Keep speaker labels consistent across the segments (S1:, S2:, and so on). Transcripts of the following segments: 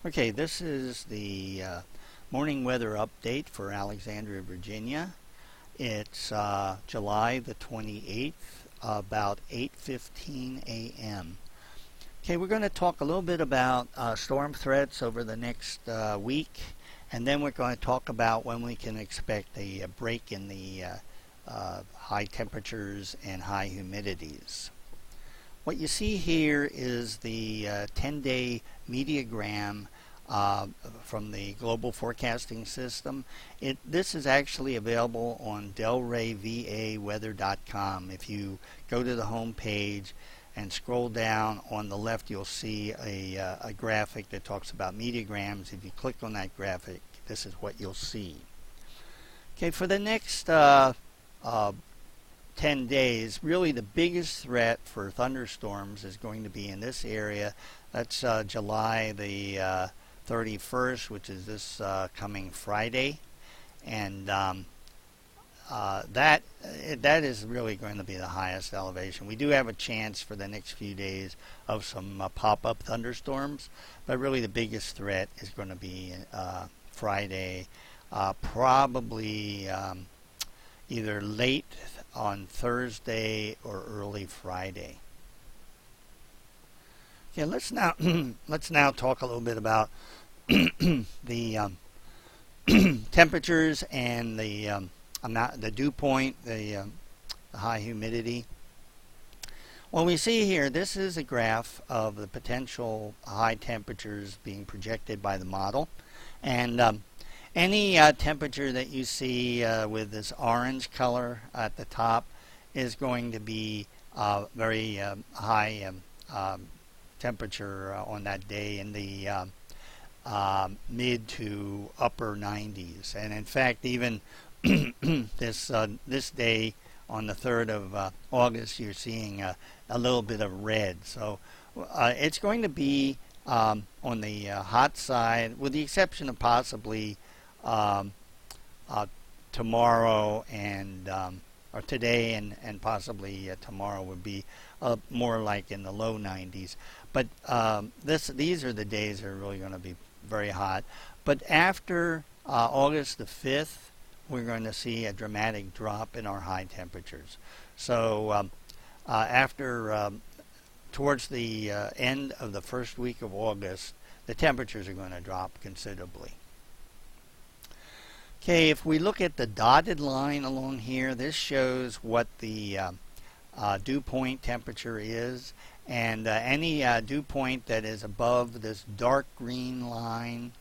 S1: Okay, this is the morning weather update for Alexandria, Virginia. It's July the 28th, about 8:15 a.m. Okay, we're going to talk a little bit about storm threats over the next week, and then we're going to talk about when we can expect a break in the high temperatures and high humidities. What you see here is the 10-day mediagram from the Global Forecasting System. This is actually available on delrayvaweather.com. If you go to the home page and scroll down on the left, you'll see a graphic that talks about mediagrams. If you click on that graphic, this is what you'll see. Okay, for the next 10 days, really the biggest threat for thunderstorms is going to be in this area. That's July the 31st, which is this coming Friday, and that is really going to be the highest elevation. We do have a chance for the next few days of some pop-up thunderstorms, but really the biggest threat is going to be Friday, probably either late on Thursday or early Friday. Okay, let's now talk a little bit about the temperatures and the dew point, the high humidity. What we see here, this is a graph of the potential high temperatures being projected by the model, and any temperature that you see with this orange color at the top is going to be very high temperature on that day in the mid to upper 90s. And in fact, even this day on the 3rd of August, you're seeing a little bit of red. So it's going to be on the hot side, with the exception of possibly tomorrow and or today and possibly tomorrow would be more like in the low 90s. But these are the days that are really going to be very hot. But after August the 5th, we're going to see a dramatic drop in our high temperatures. So after towards the end of the first week of August, the temperatures are going to drop considerably. Okay, if we look at the dotted line along here, this shows what the dew point temperature is, and any dew point that is above this dark green line,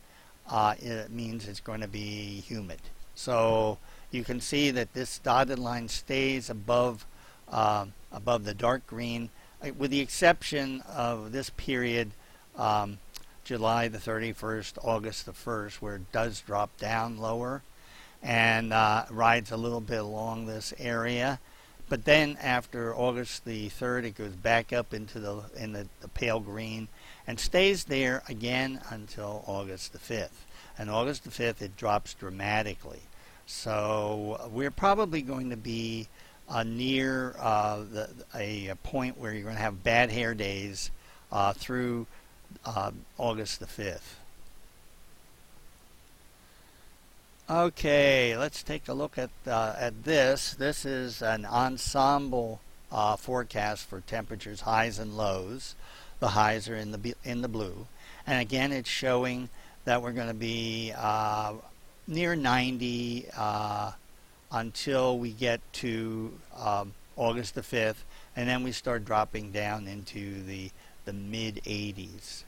S1: it means it's going to be humid. So you can see that this dotted line stays above the dark green, with the exception of this period, July the 31st, August the 1st, where it does drop down lower and rides a little bit along this area. But then after August the 3rd, it goes back up into the pale green and stays there again until August the 5th. And August the 5th, it drops dramatically. So we're probably going to be near a point where you're going to have bad hair days through August the 5th. Okay, let's take a look at this. This is an ensemble forecast for temperatures, highs and lows. The highs are in the blue, and again, it's showing that we're going to be near 90 until we get to August the 5th, and then we start dropping down into the mid 80s.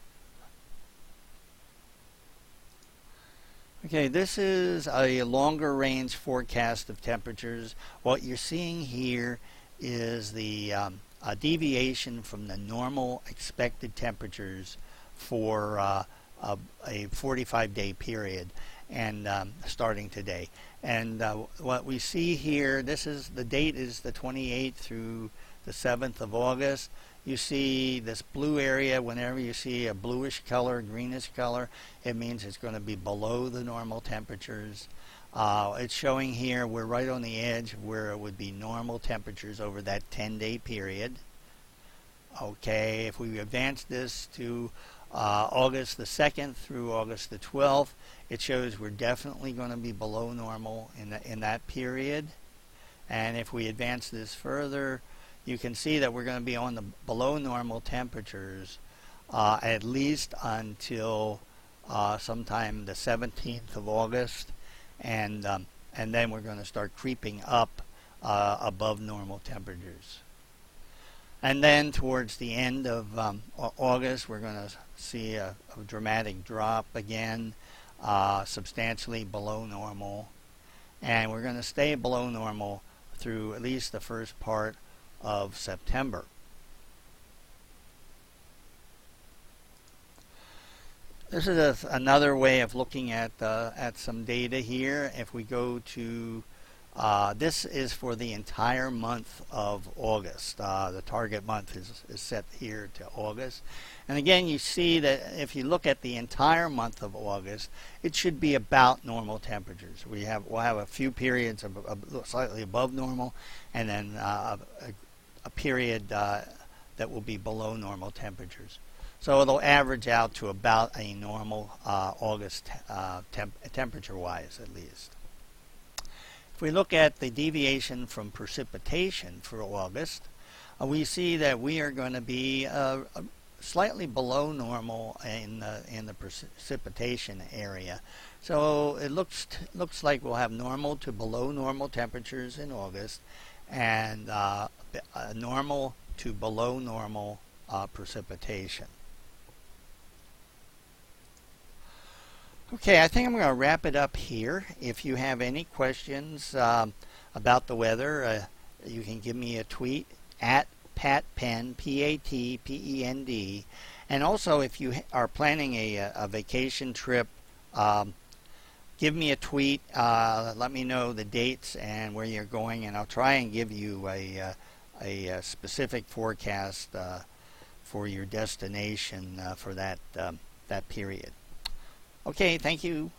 S1: Okay, this is a longer range forecast of temperatures. What you're seeing here is the deviation from the normal expected temperatures for a 45-day period, and starting today. And what we see here, the date is the 28th through the 7th of August. You see this blue area. Whenever you see a bluish color, greenish color, it means it's going to be below the normal temperatures. It's showing here we're right on the edge where it would be normal temperatures over that 10-day period. Okay, if we advance this to August the 2nd through August the 12th, it shows we're definitely going to be below normal in that period. And if we advance this further, you can see that we're going to be on the below normal temperatures at least until sometime the 17th of August, and then we're going to start creeping up above normal temperatures. And then towards the end of August, we're going to see a dramatic drop again, substantially below normal. And we're going to stay below normal through at least the first part of September. This is another way of looking at some data here. If we go to this is for the entire month of August. The target month is set here to August. And again, you see that if you look at the entire month of August, it should be about normal temperatures. We'll have a few periods of slightly above normal, and then a period that will be below normal temperatures. So it'll average out to about a normal August temperature-wise, at least. If we look at the deviation from precipitation for August, we see that we are going to be slightly below normal in the precipitation area. So it looks like we'll have normal to below normal temperatures in August, and normal to below normal precipitation. Okay, I think I'm going to wrap it up here. If you have any questions about the weather, you can give me a tweet at PatPend, P-A-T-P-E-N-D. And also, if you are planning a vacation trip, give me a tweet. Let me know the dates and where you're going, and I'll try and give you a specific forecast for your destination for that period. Okay, thank you.